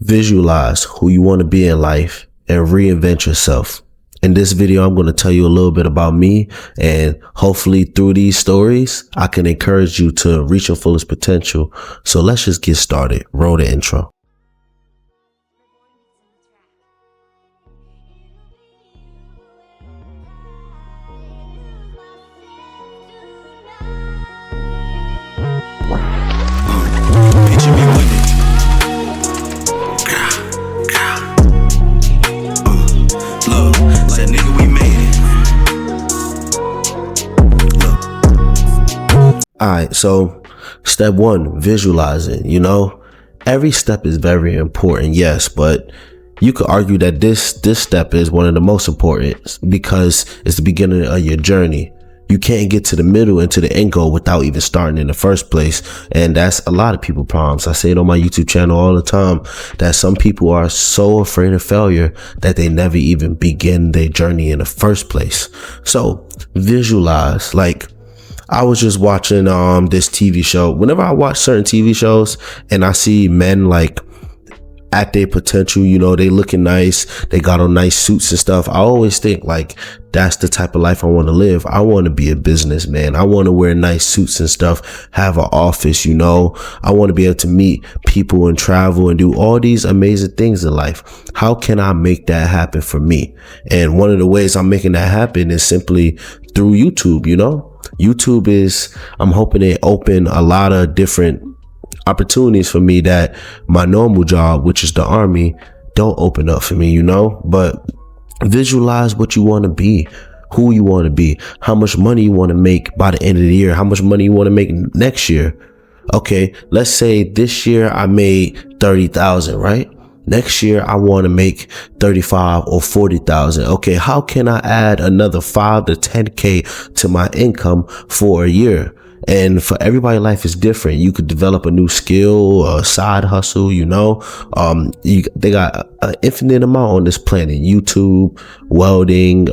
Visualize who you want to be in life and reinvent yourself. In this video, I'm going to tell you a little bit about me, and hopefully through these stories, I can encourage you to reach your fullest potential. So let's just get started. Roll the intro. Picture me with it. Look, said nigga, we made it. Look. Alright, so step one, visualizing. Every step is very important, yes, but you could argue that this step is one of the most important because it's the beginning of your journey. You can't get to the middle and to the end goal without even starting in the first place. And that's a lot of people's problems. I say it on my YouTube channel all the time that some people are so afraid of failure that they never even begin their journey in the first place. So visualize. Like, I was just watching this TV show. Whenever I watch certain TV shows and I see men like at their potential, they looking nice, they got on nice suits and stuff, I always think like that's the type of life I want to live. I want to be a businessman. I want to wear nice suits and stuff, have an office, I want to be able to meet people and travel and do all these amazing things in life. How can I make that happen for me? And one of the ways I'm making that happen is simply through YouTube. YouTube is, I'm hoping it open a lot of different opportunities for me that my normal job, which is the Army, don't open up for me, but visualize what you want to be, who you want to be, how much money you want to make by the end of the year, how much money you want to make next year. Okay, let's say this year I made 30,000, right? Next year I want to make 35 or 40,000. Okay, how can I add another 5 to 10K to my income for a year? And for everybody, life is different. You could develop a new skill, a side hustle, they got an infinite amount on this planet. YouTube, welding,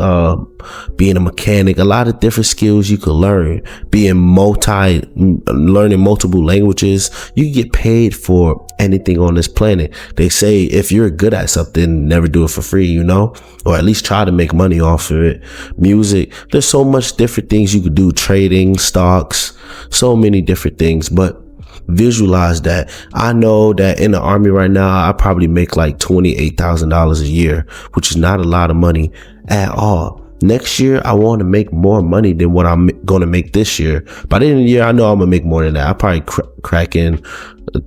being a mechanic, a lot of different skills you could learn. Learning multiple languages. You can get paid for anything on this planet. They say if you're good at something, never do it for free, or at least try to make money off of it. Music, there's so much different things you could do. Trading, stocks, so many different things, but visualize that. I know that in the Army right now, I probably make like $28,000 a year, which is not a lot of money at all. Next year, I want to make more money than what I'm going to make this year. By the end of the year, I know I'm going to make more than that. I probably crack in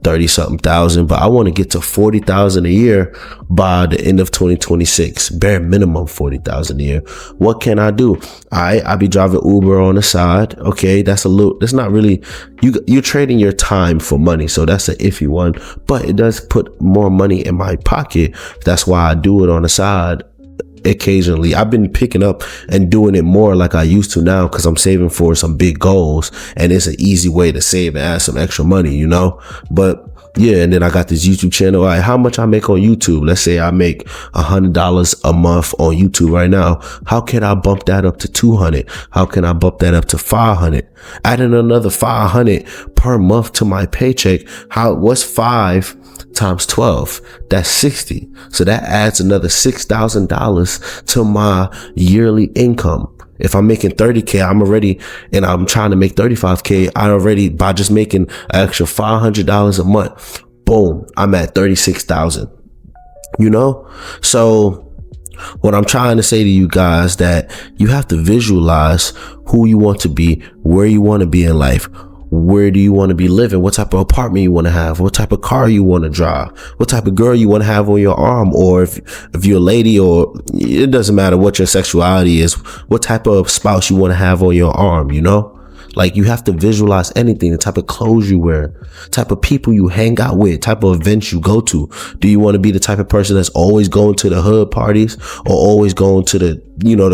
30 something thousand, but I want to get to 40,000 a year by the end of 2026. Bare minimum 40,000 a year. What can I do? I be driving Uber on the side. Okay, that's not really, you're trading your time for money. So that's an iffy one, but it does put more money in my pocket. That's why I do it on the side. Occasionally, I've been picking up and doing it more like I used to now because I'm saving for some big goals, and it's an easy way to save and add some extra money, but yeah. And then I got this YouTube channel. All right, how much I make on YouTube? Let's say I make $100 a month on YouTube right now. How can I bump that up to 200? How can I bump that up to 500? Adding another 500 per month to my paycheck. What's 5 times 12? That's 60. So that adds another $6,000 to my yearly income. If I'm making 30K, I'm trying to make 35K. By just making an extra $500 a month, boom, I'm at 36,000, So what I'm trying to say to you guys, that you have to visualize who you want to be, where you want to be in life. Where do you want to be living? What type of apartment you want to have? What type of car you want to drive? What type of girl you want to have on your arm? Or if you're a lady, or it doesn't matter what your sexuality is, what type of spouse you want to have on your arm, Like, you have to visualize anything, the type of clothes you wear, type of people you hang out with, type of events you go to. Do you want to be the type of person that's always going to the hood parties, or always going to the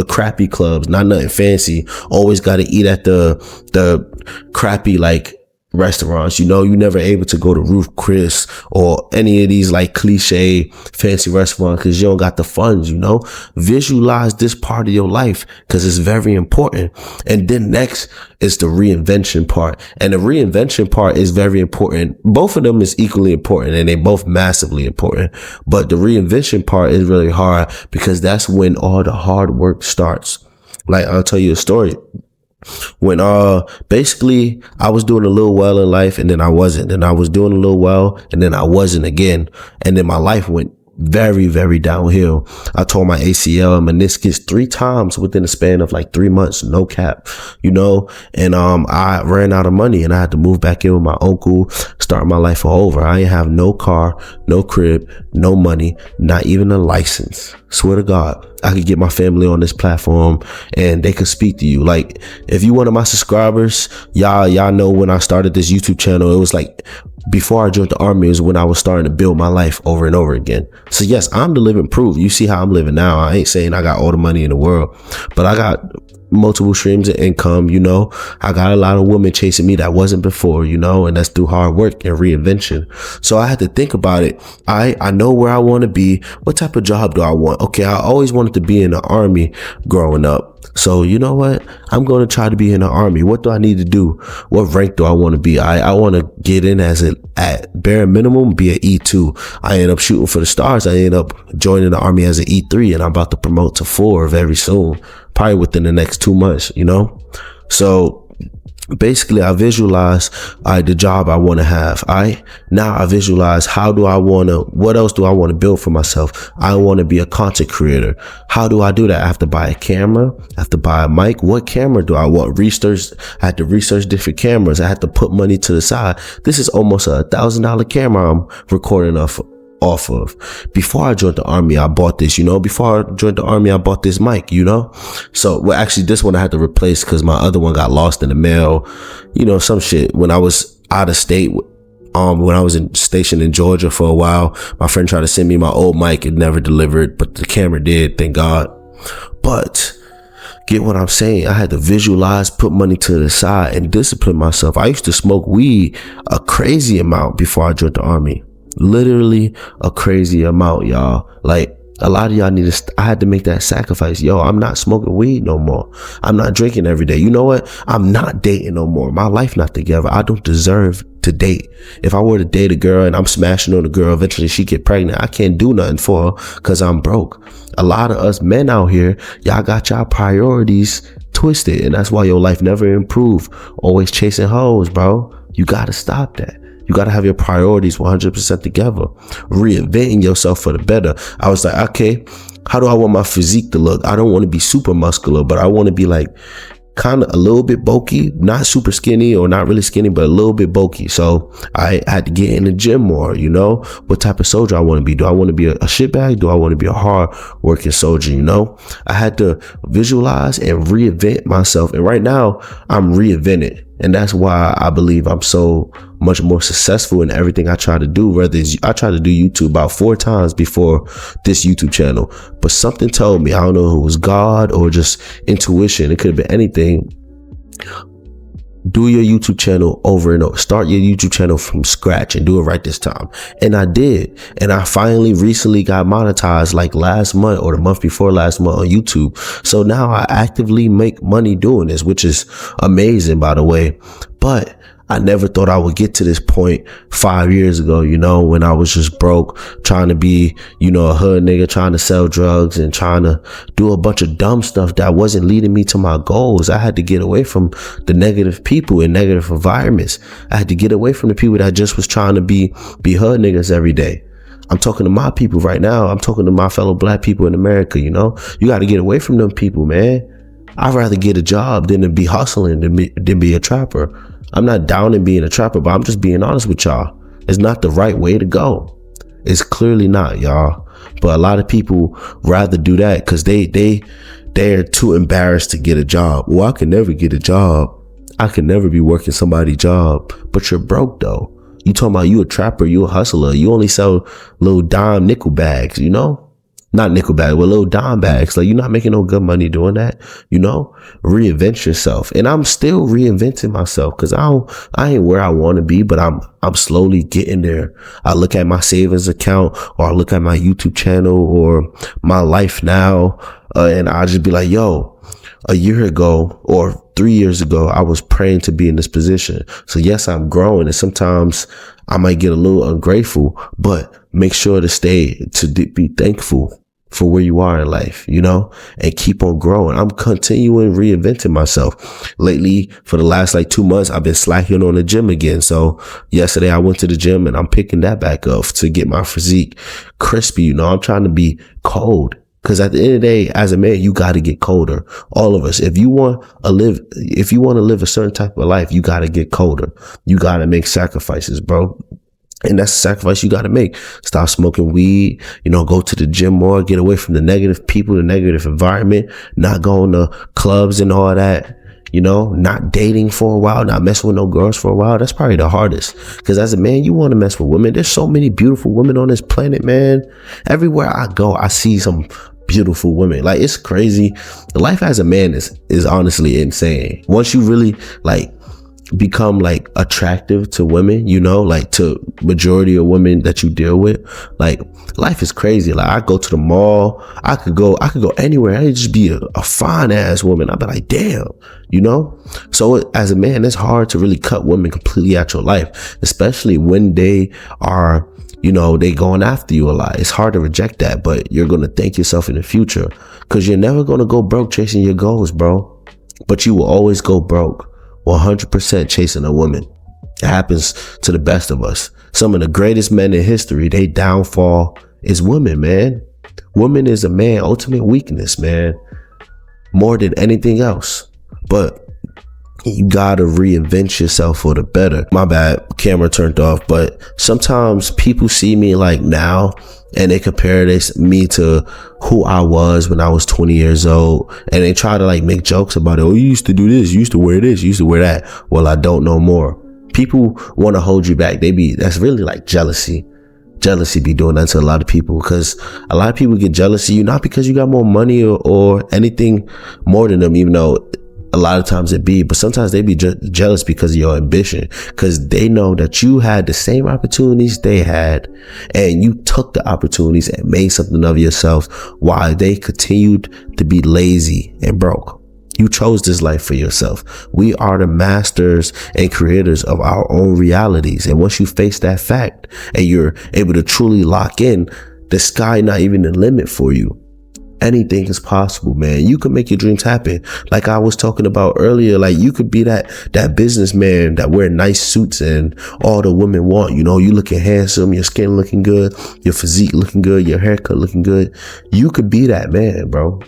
crappy clubs, not nothing fancy, always got to eat at the crappy, like, restaurants. You know, you never able to go to Ruth Chris or any of these like cliche fancy restaurants because you don't got the funds. You know, visualize this part of your life because it's very important. And then next is the reinvention part, and the reinvention part is very important. Both of them is equally important, and they both massively important, but the reinvention part is really hard because that's when all the hard work starts. Like, I'll tell you a story. When basically I was doing a little well in life and then I wasn't, and I was doing a little well and then I wasn't again, and then my life went very, very downhill. I tore my ACL and meniscus 3 times within the span of like 3 months, no cap, you know, and I ran out of money and I had to move back in with my uncle, start my life all over. I ain't have no car, no crib, no money, not even a license. Swear to God, I could get my family on this platform and they could speak to you. Like, if you one of my subscribers, y'all know when I started this YouTube channel, it was like before I joined the army is when I was starting to build my life over and over again. So yes, I'm the living proof. You see how I'm living now. I ain't saying I got all the money in the world, but I got multiple streams of income. You know, I got a lot of women chasing me that wasn't before, you know, and that's through hard work and reinvention. So I had to think about it. I know where I want to be. What type of job do I want? Okay, I always wanted to be in the army growing up. So you know what? I'm going to try to be in the army. What do I need to do? What rank do I want to be? I want to get in as at bare minimum, be an E2. I end up shooting for the stars. I end up joining the army as an E3, and I'm about to promote to 4 very soon, probably within the next 2 months, you know? So basically I visualize the job I want to have. Now I visualize what else do I want to build for myself? I want to be a content creator. How do I do that? I have to buy a camera. I have to buy a mic. What camera do I want? I had to research different cameras. I had to put money to the side. This is almost $1,000 camera I'm recording off of. Before I joined the army, I bought this, you know. Before I joined the army, I bought this mic, you know. So, well, actually, this one I had to replace because my other one got lost in the mail, you know, some shit. When I was out of state, when I was stationed in Georgia for a while, my friend tried to send me my old mic. It never delivered, but the camera did, thank God. But get what I'm saying? I had to visualize, put money to the side, and discipline myself. I used to smoke weed a crazy amount before I joined the army. Literally a crazy amount, y'all. Like, a lot of y'all I had to make that sacrifice. Yo, I'm not smoking weed no more. I'm not drinking every day. You know what? I'm not dating no more. My life not together. I don't deserve to date. If I were to date a girl and I'm smashing on a girl, eventually she get pregnant, I can't do nothing for her because I'm broke. A lot of us men out here, y'all got y'all priorities twisted, and that's why your life never improve. Always chasing hoes, bro. You gotta stop that. You got to have your priorities 100% together. Reinventing yourself for the better. I was like, okay, how do I want my physique to look? I don't want to be super muscular, but I want to be like kind of a little bit bulky, not super skinny or not really skinny, but a little bit bulky. So I had to get in the gym more, you know, what type of soldier I want to be. Do I want to be a shitbag? Do I want to be a hard working soldier? You know, I had to visualize and reinvent myself. And right now I'm reinvented. And that's why I believe I'm so much more successful in everything I try to do. Whether it's, I tried to do YouTube about 4 times before this YouTube channel, but something told me, I don't know if it was God or just intuition, it could have been anything. Do your YouTube channel over and over. Start your YouTube channel from scratch and do it right this time. And I did. And I finally recently got monetized like last month or the month before last month on YouTube. So now I actively make money doing this, which is amazing, by the way. But I never thought I would get to this point 5 years ago, you know, when I was just broke, trying to be, you know, a hood nigga, trying to sell drugs and trying to do a bunch of dumb stuff that wasn't leading me to my goals. I had to get away from the negative people and negative environments. I had to get away from the people that just was trying to be hood niggas every day. I'm talking to my people right now. I'm talking to my fellow black people in America, you know. You got to get away from them people, man. I'd rather get a job than to be hustling than be a trapper. I'm not down in being a trapper, but I'm just being honest with y'all. It's not the right way to go. It's clearly not, y'all. But a lot of people rather do that because they're too embarrassed to get a job. Well, I can never get a job. I can never be working somebody's job. But you're broke though. You talking about you a trapper, you a hustler. You only sell little dime nickel bags, you know? not nickel bags, with little dime bags. Like, you're not making no good money doing that, you know? Reinvent yourself. And I'm still reinventing myself because I ain't where I want to be, but I'm slowly getting there. I look at my savings account, or I look at my YouTube channel or my life now, and I just be like, yo, a year ago or 3 years ago, I was praying to be in this position. So yes, I'm growing, and sometimes I might get a little ungrateful, but make sure to be thankful for where you are in life, you know, and keep on growing. I'm continuing reinventing myself. Lately, for the last like 2 months, I've been slacking on the gym again. So yesterday I went to the gym and I'm picking that back up to get my physique crispy. You know, I'm trying to be cold. Because at the end of the day, as a man, you got to get colder. All of us. If you want to live a certain type of life, you got to get colder. You got to make sacrifices, bro. And that's a sacrifice you got to make. Stop smoking weed, you know, go to the gym more, get away from the negative people, the negative environment, not going to clubs and all that, you know, not dating for a while, not messing with no girls for a while. That's probably the hardest. Because as a man, you want to mess with women. There's so many beautiful women on this planet, man. Everywhere I go, I see some beautiful women. Like, it's crazy. Life as a man is honestly insane. Once you really like become like attractive to women, you know, like to majority of women that you deal with, like life is crazy. Like, I go to the mall, I could go anywhere. I could just be a fine ass woman. I'd be like, damn, you know? So as a man, it's hard to really cut women completely out your life, especially when they are, you know, they going after you a lot. It's hard to reject that, but you're going to thank yourself in the future, because you're never going to go broke chasing your goals, bro. But you will always go broke 100% chasing a woman. It happens to the best of us. Some of the greatest men in history, they downfall is women, man. Woman is a man's ultimate weakness, man, more than anything else. But you gotta reinvent yourself for the better. My bad, camera turned off. But sometimes people see me like now and they compare me to who I was when I was 20 years old, and they try to like make jokes about it. Oh, you used to do this, you used to wear this, you used to wear that. Well, I don't know more. People want to hold you back. That's really like jealousy. Jealousy be doing that to a lot of people, because a lot of people get jealous of you not because you got more money or anything more than them, even though a lot of times it be, but sometimes they be jealous because of your ambition, because they know that you had the same opportunities they had, and you took the opportunities and made something of yourself while they continued to be lazy and broke. You chose this life for yourself. We are the masters and creators of our own realities. And once you face that fact and you're able to truly lock in, the sky not even the limit for you. Anything is possible, man. You can make your dreams happen. Like I was talking about earlier, like you could be that businessman that wear nice suits and all the women want, you know, you looking handsome, your skin looking good, your physique looking good, your haircut looking good. You could be that man, bro.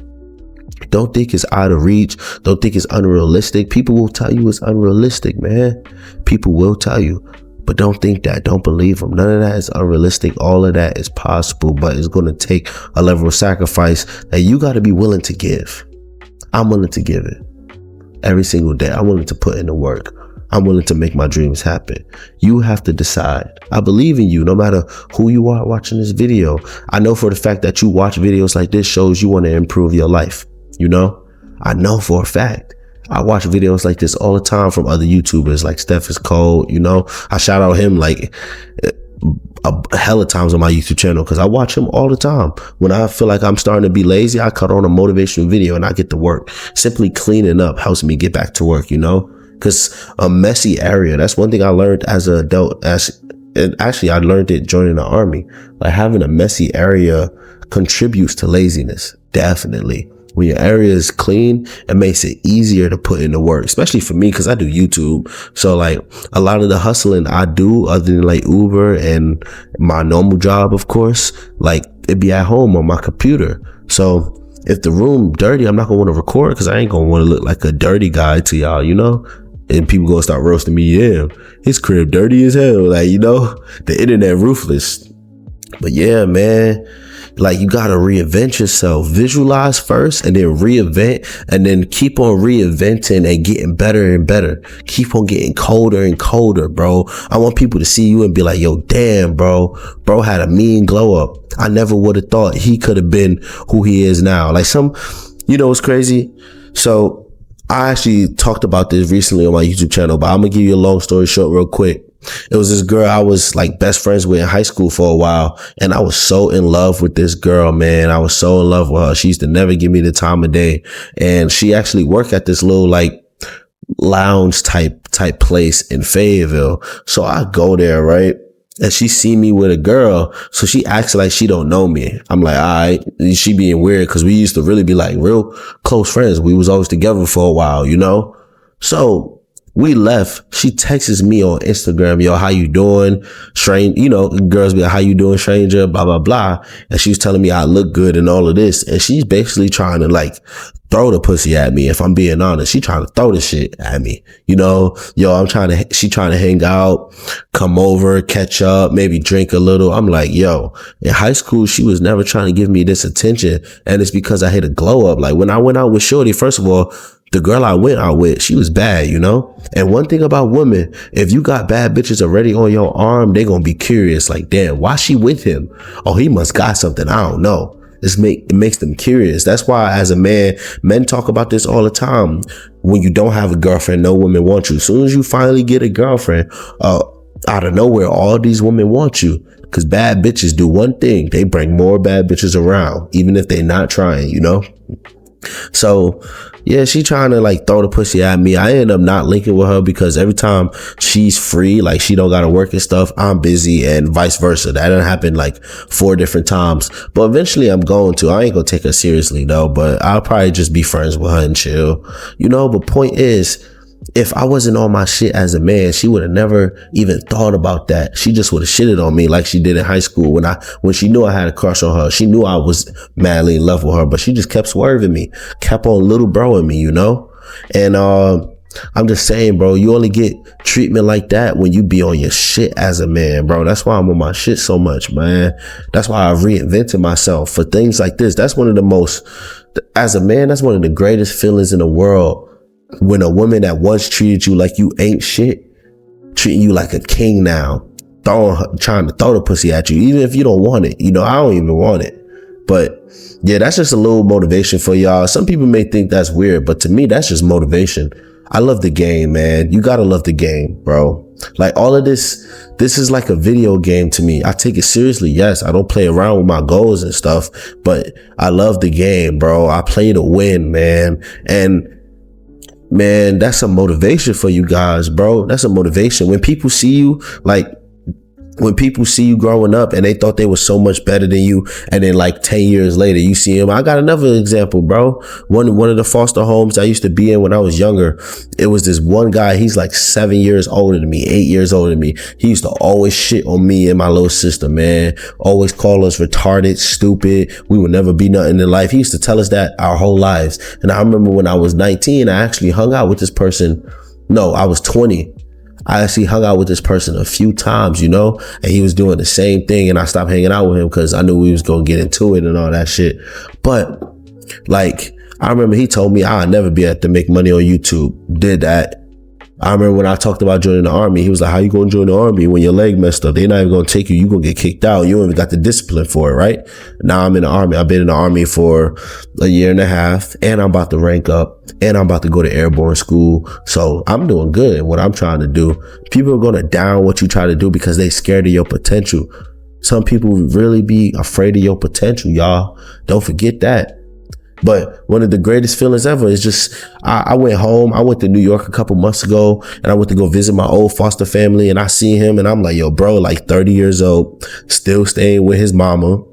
Don't think it's out of reach. Don't think it's unrealistic. People will tell you it's unrealistic, man. People will tell you. But don't think that. Don't believe them. None of that is unrealistic. All of that is possible, but it's going to take a level of sacrifice that you got to be willing to give. I'm willing to give it every single day. I'm willing to put in the work. I'm willing to make my dreams happen. You have to decide. I believe in you no matter who you are watching this video. I know for the fact that you watch videos like this shows you want to improve your life. You know, I know for a fact. I watch videos like this all the time from other YouTubers like Steph is Cold. You know, I shout out him like a hell of times on my YouTube channel because I watch him all the time. When I feel like I'm starting to be lazy, I cut on a motivational video and I get to work. Simply cleaning up helps me get back to work, you know, because a messy area. That's one thing I learned as an adult. Actually, I learned it joining the army. Like having a messy area contributes to laziness. Definitely. When your area is clean, it makes it easier to put in the work, especially for me because I do YouTube. So like a lot of the hustling I do other than like Uber and my normal job, of course, like it be at home on my computer. So if the room dirty, I'm not going to want to record because I ain't going to want to look like a dirty guy to y'all, you know? And people going to start roasting me. Yeah, his crib dirty as hell. Like, you know, the internet ruthless. But yeah, man, like you gotta reinvent yourself. Visualize first and then reinvent, and then keep on reinventing and getting better and better. Keep on getting colder and colder, bro. I want people to see you and be like, yo, damn, bro had a mean glow up. I never would have thought he could have been who he is now. Like it's crazy. So I actually talked about this recently on my YouTube channel, but I'm gonna give you a long story short real quick. It was this girl I was like best friends with in high school for a while. And I was so in love with this girl, man. I was so in love with her. She used to never give me the time of day. And she actually worked at this little like lounge type place in Fayetteville. So I go there, right? And she see me with a girl. So she acts like she don't know me. I'm like, all right. She being weird because we used to really be like real close friends. We was always together for a while, So we left. She texts me on Instagram, yo, how you doing? Girls be like, how you doing, stranger? Blah, blah, blah. And she was telling me I look good and all of this. And she's basically trying to like throw the pussy at me. If I'm being honest, she trying to throw the shit at me. She trying to hang out, come over, catch up, maybe drink a little. I'm like, yo, in high school, she was never trying to give me this attention. And it's because I hit a glow up. Like when I went out with Shorty, first of all, the girl I went out with, she was bad, And one thing about women, if you got bad bitches already on your arm, they gonna be curious. Like, damn, why she with him? Oh, he must got something. I don't know. It makes them curious. That's why as a man, men talk about this all the time. When you don't have a girlfriend, no women want you. As soon as you finally get a girlfriend, out of nowhere, all these women want you. Cause bad bitches do one thing. They bring more bad bitches around, even if they're not trying, So yeah, she trying to like throw the pussy at me. I end up not linking with her because every time she's free, like she don't gotta work and stuff, I'm busy, and vice versa. That done happened like 4 different times. But eventually I'm going to. I ain't gonna take her seriously though, but I'll probably just be friends with her and chill. But point is, if I wasn't on my shit as a man, she would have never even thought about that. She just would have shitted on me like she did in high school when she knew I had a crush on her. She knew I was madly in love with her, but she just kept swerving me, kept on little broing me, And I'm just saying, bro, you only get treatment like that when you be on your shit as a man, bro. That's why I'm on my shit so much, man. That's why I've reinvented myself for things like this. As a man, that's one of the greatest feelings in the world. When a woman that once treated you like you ain't shit, treating you like a king now, trying to throw the pussy at you, even if you don't want it. I don't even want it. But yeah, that's just a little motivation for y'all. Some people may think that's weird, but to me, that's just motivation. I love the game, man. You gotta love the game, bro. Like all of this is like a video game to me. I take it seriously. Yes, I don't play around with my goals and stuff, but I love the game, bro. I play to win, man. And man, that's a motivation for you guys, bro. That's a motivation. When people see you growing up and they thought they were so much better than you, and then like 10 years later you see them. I got another example, bro. One of the foster homes I used to be in when I was younger, it was this one guy. He's like 7 years older than me, 8 years older than me. He used to always shit on me and my little sister, man. Always call us retarded, stupid. We would never be nothing in life. He used to tell us that our whole lives. And I remember when I was 19, I actually hung out with this person. No, I was 20. I actually hung out with this person a few times, and he was doing the same thing, and I stopped hanging out with him because I knew we was going to get into it and all that shit. But like, I remember he told me I'd never be able to make money on YouTube. Did that. I remember when I talked about joining the army, he was like, how you going to join the army when your leg messed up? They're not even going to take you. You're going to get kicked out. You don't even got the discipline for it, right? Now I'm in the army. I've been in the army for a year and a half, and I'm about to rank up, and I'm about to go to airborne school. So I'm doing good in what I'm trying to do. People are going to down what you try to do because they scared of your potential. Some people really be afraid of your potential, y'all. Don't forget that. But one of the greatest feelings ever is just, I went home. I went to New York a couple months ago, and I went to go visit my old foster family, and I see him, and I'm like, yo, bro, like 30 years old, still staying with his mama,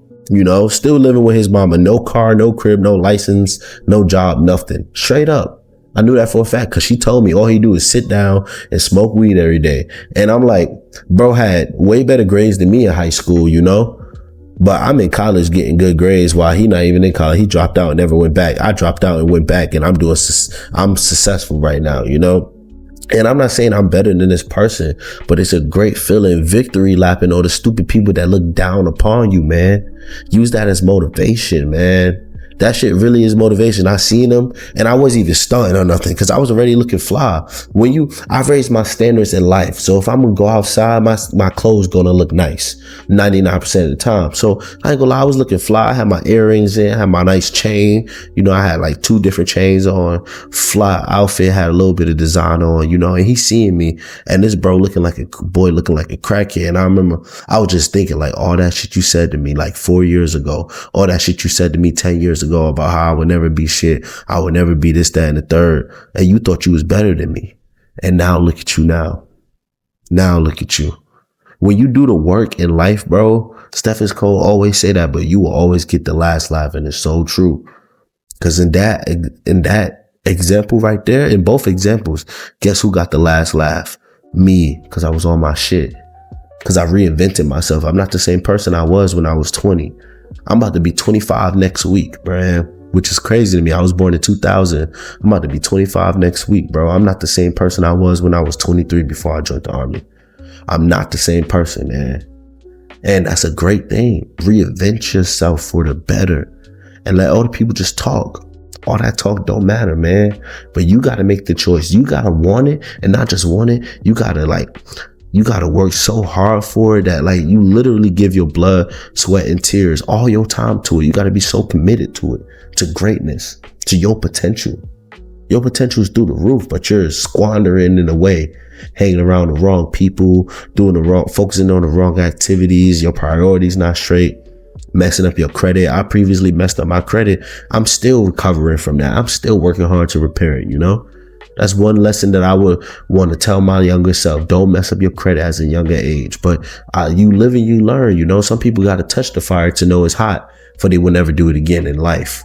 still living with his mama. No car, no crib, no license, no job, nothing. Straight up. I knew that for a fact because she told me all he do is sit down and smoke weed every day. And I'm like, bro had way better grades than me in high school, But I'm in college getting good grades while he not even in college. He dropped out and never went back. I dropped out and went back, and I'm successful right now, And I'm not saying I'm better than this person, but it's a great feeling, victory lapping all the stupid people that look down upon you, man. Use that as motivation, man. That shit really is motivation. I seen them and I wasn't even stunting or nothing because I was already looking fly. I've raised my standards in life. So if I'm gonna go outside, my clothes gonna look nice 99% of the time. So I ain't gonna lie, I was looking fly. I had my earrings in, I had my nice chain. I had like 2 different chains on, fly outfit, had a little bit of design on, and he seeing me and this bro looking like a crackhead. And I remember I was just thinking like all that shit you said to me like 4 years ago, all that shit you said to me 10 years ago about how I would never be shit. I would never be this, that, and the third. And you thought you was better than me. And now look at you now. Now look at you. When you do the work in life, bro, Stephen Cole always say that, but you will always get the last laugh. And it's so true. Cause in that example right there, in both examples, guess who got the last laugh? Me. Cause I was on my shit. Cause I reinvented myself. I'm not the same person I was when I was 20. I'm about to be 25 next week, bro, which is crazy to me. I was born in 2000. I'm about to be 25 next week, bro. I'm not the same person I was when I was 23 before I joined the army. I'm not the same person, man. And that's a great thing. Reinvent yourself for the better and let other people just talk. All that talk don't matter, man. But you got to make the choice. You got to want it and not just want it. You got to work so hard for it that like you literally give your blood, sweat, and tears, all your time to it. You got to be so committed to it, to greatness, to your potential. Your potential is through the roof, but you're squandering in a way, hanging around the wrong people, focusing on the wrong activities. Your priorities not straight, messing up your credit. I previously messed up my credit. I'm still recovering from that. I'm still working hard to repair it, That's one lesson that I would want to tell my younger self. Don't mess up your credit as a younger age. But you live and you learn, Some people got to touch the fire to know it's hot, for they will never do it again in life,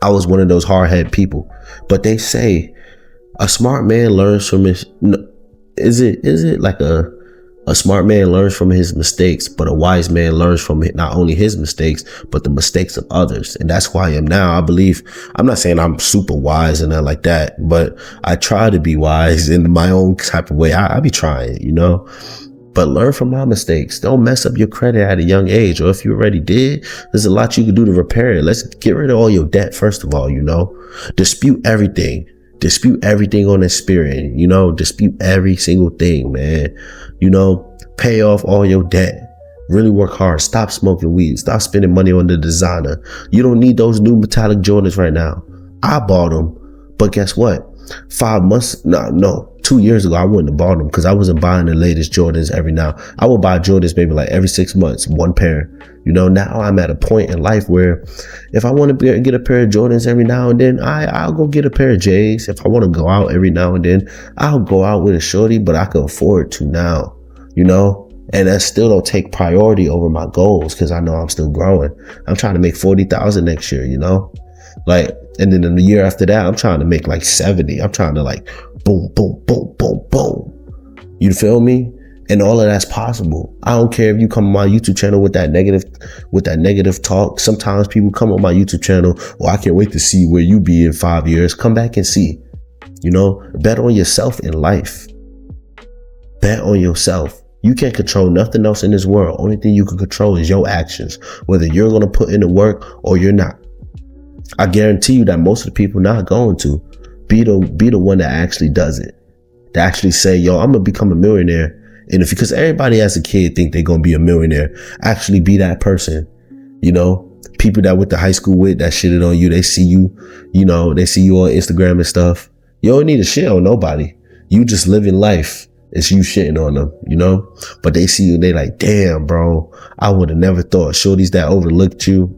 I was one of those hard-headed people. But they say a smart man learns from his... Is it like a smart man learns from his mistakes, but a wise man learns from not only his mistakes, but the mistakes of others. And that's who I am now. I believe, I'm not saying I'm super wise and nothing like that, but I try to be wise in my own type of way. I be trying, but learn from my mistakes. Don't mess up your credit at a young age. Or if you already did, there's a lot you can do to repair it. Let's get rid of all your debt, first of all, dispute everything. Dispute everything on the spirit, dispute every single thing, man. Pay off all your debt. Really work hard. Stop smoking weed. Stop spending money on the designer. You don't need those new metallic Jordans right now. I bought them, but guess what? 2 years ago, I wouldn't have bought them because I wasn't buying the latest Jordans every now. I would buy Jordans maybe like every 6 months, one pair. Now I'm at a point in life where if I want to get a pair of Jordans every now and then, I'll go get a pair of J's. If I want to go out every now and then, I'll go out with a shorty, but I can afford to now, and that still don't take priority over my goals because I know I'm still growing. I'm trying to make 40,000 next year, and then in the year after that, I'm trying to make like 70. I'm trying to like boom, boom, boom, boom, boom. You feel me? And all of that's possible. I don't care if you come on my YouTube channel with that negative talk. Sometimes people come on my YouTube channel, I can't wait to see where you be in 5 years. Come back and see, bet on yourself in life. Bet on yourself. You can't control nothing else in this world. Only thing you can control is your actions, whether you're going to put in the work or you're not. I guarantee you that most of the people not going to be the one that actually does it. To actually say, yo, I'm going to become a millionaire. And because everybody as a kid think they're going to be a millionaire, actually be that person. People that went to high school with that shitted on you, they see you, they see you on Instagram and stuff. You don't need to shit on nobody. You just living life. It's you shitting on them, but they see you and they like, damn, bro, I would have never thought. Shorties that overlooked you,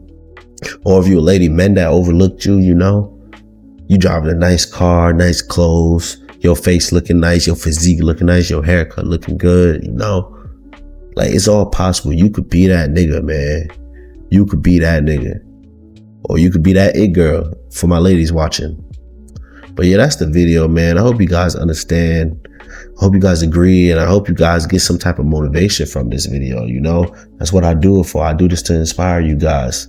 or if you're a lady, men that overlooked you, you driving a nice car, nice clothes, your face looking nice, your physique looking nice, your haircut looking good, like it's all possible. You could be that nigga, man. You could be that nigga, or you could be that it girl for my ladies watching. But yeah, that's the video, man. I hope you guys understand. I hope you guys agree, and I hope you guys get some type of motivation from this video. That's what I do it for. I do this to inspire you guys.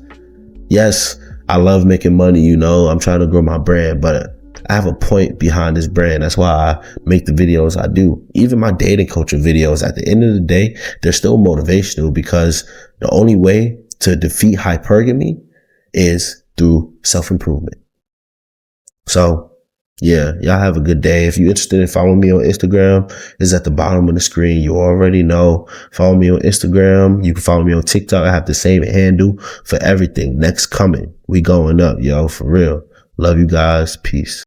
Yes, I love making money. I'm trying to grow my brand, but I have a point behind this brand. That's why I make the videos I do. Even my dating culture videos, at the end of the day, they're still motivational, because the only way to defeat hypergamy is through self-improvement. So yeah, y'all have a good day. If you're interested in following me on Instagram, it's at the bottom of the screen. You already know. Follow me on Instagram. You can follow me on TikTok. I have the same handle for everything. Next coming. We going up, yo, for real. Love you guys. Peace.